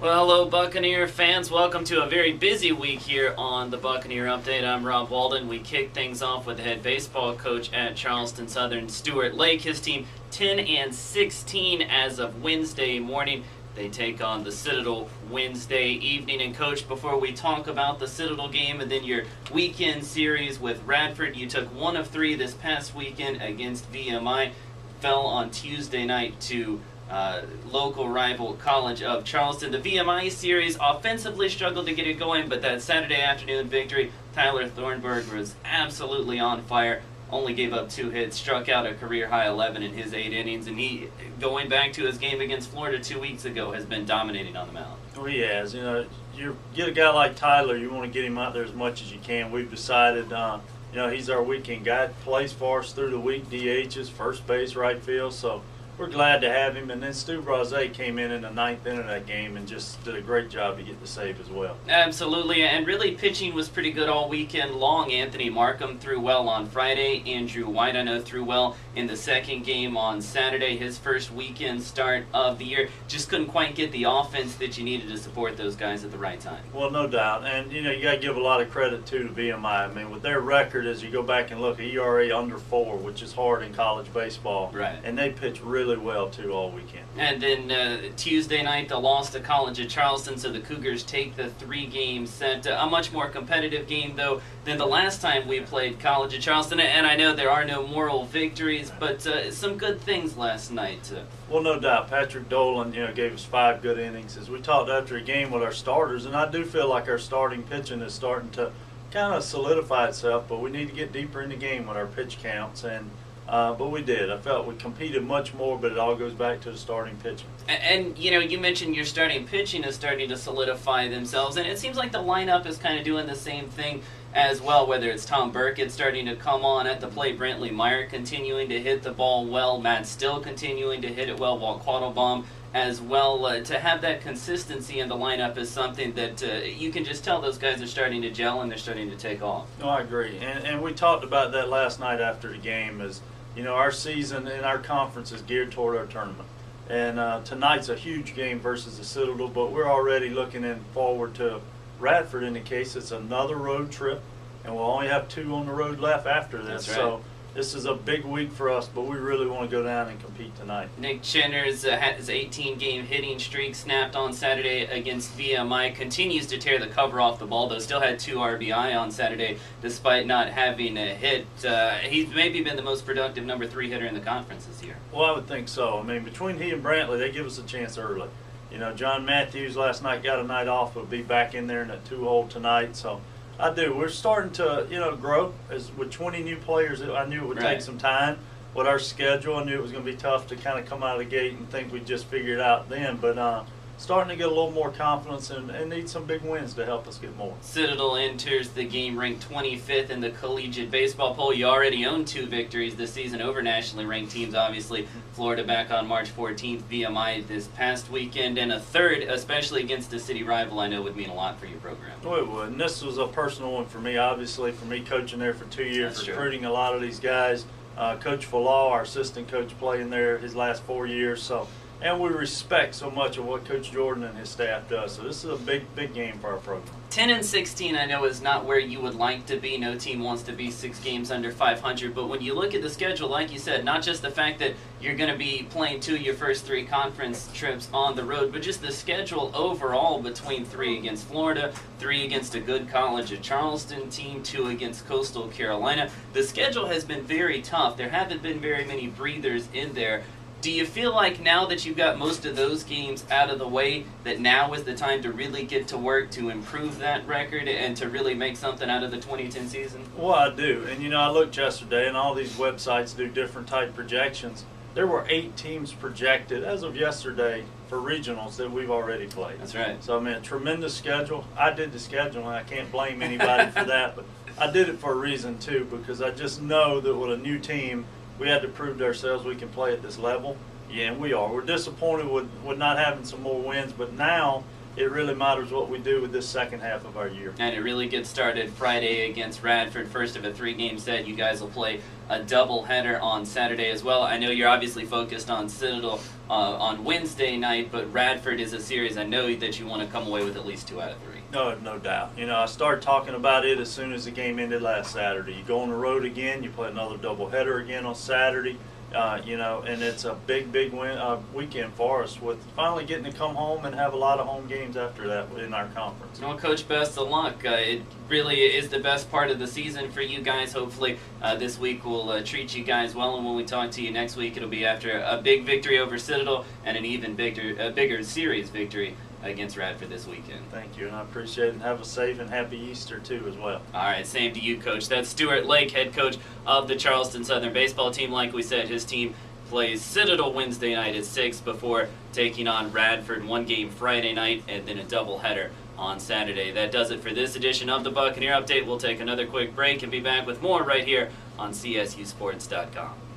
Well, hello, Buccaneer fans. Welcome to a very busy week here on the Buccaneer Update. I'm Rob Walden. We kick things off with the head baseball coach at Charleston Southern, Stuart Lake. His team 10-16 as of Wednesday morning. They take on the Citadel Wednesday evening. And Coach, before we talk about the Citadel game and then your weekend series with Radford, you took 1 of 3 this past weekend against VMI. Fell on Tuesday night to local rival College of Charleston. The VMI series offensively struggled to get it going, but that Saturday afternoon victory, Tyler Thornburg was absolutely on fire. Only gave up 2 hits, struck out a career-high 11 in his 8 innings, and he, going back to his game against Florida 2 weeks ago, has been dominating on the mound. Well, he has. You get a guy like Tyler, you want to get him out there as much as you can. We've decided, he's our weekend guy, plays for us through the week, DHs, first base, right field, so we're glad to have him. And then Stu Brazé came in the 9th inning of that game and just did a great job to get the save as well. Absolutely, and really pitching was pretty good all weekend long. Anthony Markham threw well on Friday. Andrew White, I know, threw well in the second game on Saturday, his first weekend start of the year. Just couldn't quite get the offense that you needed to support those guys at the right time. Well, no doubt. And, you got to give a lot of credit to VMI. I mean, with their record, as you go back and look, ERA under 4, which is hard in college baseball. Right. And they pitch really well, too, all weekend. And then Tuesday night, the loss to College of Charleston, so the Cougars take the 3-game set. A much more competitive game, though, than the last time we played College of Charleston. And I know there are no moral victories, but some good things last night. Well, no doubt. Patrick Dolan, gave us 5 good innings. As we talked after a game with our starters, and I do feel like our starting pitching is starting to kind of solidify itself, but we need to get deeper in the game with our pitch counts. But we did. I felt we competed much more, but it all goes back to the starting pitching. And you mentioned your starting pitching is starting to solidify themselves, and it seems like the lineup is kind of doing the same thing as well, whether it's Tom Burkett starting to come on at the plate, Brantley Meyer continuing to hit the ball well, Matt Still continuing to hit it well, Walt Quattlebaum as well. To have that consistency in the lineup is something that you can just tell those guys are starting to gel and they're starting to take off. No, I agree. And we talked about that last night after the game. Our season and our conference is geared toward our tournament. And tonight's a huge game versus the Citadel, but we're already looking forward to Radford. In the case it's another road trip, and we'll only have 2 on the road left after this. That's right. So this is a big week for us, but we really want to go down and compete tonight. Nick Chenner's had his 18-game hitting streak snapped on Saturday against VMI. Continues to tear the cover off the ball, though still had 2 RBI on Saturday despite not having a hit. He's maybe been the most productive number 3 hitter in the conference this year. Well, I would think so. I mean, between he and Brantley, they give us a chance early. John Matthews last night got a night off. Will be back in there in that 2-hole tonight. So I do. We're starting to, grow. With 20 new players, I knew it would take some time. With our schedule, I knew it was going to be tough to kind of come out of the gate and think we'd just figure it out then. But starting to get a little more confidence and need some big wins to help us get more. Citadel enters the game ranked 25th in the collegiate baseball poll. You already own 2 victories this season over nationally ranked teams, obviously. Florida back on March 14th, VMI this past weekend, and a 3rd, especially against a city rival, I know would mean a lot for your program. Oh, it would. And this was a personal one for me, obviously, for me coaching there for 2 years, That's recruiting a lot of these guys. Coach Fallaw, our assistant coach, playing there his last 4 years. And we respect so much of what Coach Jordan and his staff does. So this is a big, big game for our program. 10-16, I know, is not where you would like to be. No team wants to be 6 games under 500. But when you look at the schedule, like you said, not just the fact that you're going to be playing 2 of your first 3 conference trips on the road, but just the schedule overall between 3 against Florida, 3 against a good College of Charleston team, 2 against Coastal Carolina. The schedule has been very tough. There haven't been very many breathers in there. Do you feel like now that you've got most of those games out of the way, that now is the time to really get to work to improve that record and to really make something out of the 2010 season? Well, I do. And, I looked yesterday, and all these websites do different type projections. There were 8 teams projected as of yesterday for regionals that we've already played. That's right. So, a tremendous schedule. I did the schedule, and I can't blame anybody for that. But I did it for a reason, too, because I just know that with a new team, we had to prove to ourselves we can play at this level. Yeah, and we are. We're disappointed with not having some more wins, but now, it really matters what we do with this second half of our year. And it really gets started Friday against Radford, first of a 3-game set. You guys will play a doubleheader on Saturday as well. I know you're obviously focused on Citadel on Wednesday night, but Radford is a series I know that you want to come away with at least 2 out of 3. No doubt. You know, I started talking about it as soon as the game ended last Saturday. You go on the road again, you play another doubleheader again on Saturday. You know, and it's a big weekend for us with finally getting to come home and have a lot of home games after that in our conference. Well, Coach, best of luck. It really is the best part of the season for you guys. Hopefully this week will treat you guys well, and when we talk to you next week, it'll be after a big victory over Citadel and an even bigger series victory against Radford this weekend. Thank you, and I appreciate it, and have a safe and happy Easter too as well. All right, same to you, Coach. That's Stuart Lake, head coach of the Charleston Southern baseball team. Like we said, his team plays Citadel Wednesday night at 6 before taking on Radford 1 game Friday night and then a doubleheader on Saturday. That does it for this edition of the Buccaneer Update. We'll take another quick break and be back with more right here on CSUSports.com.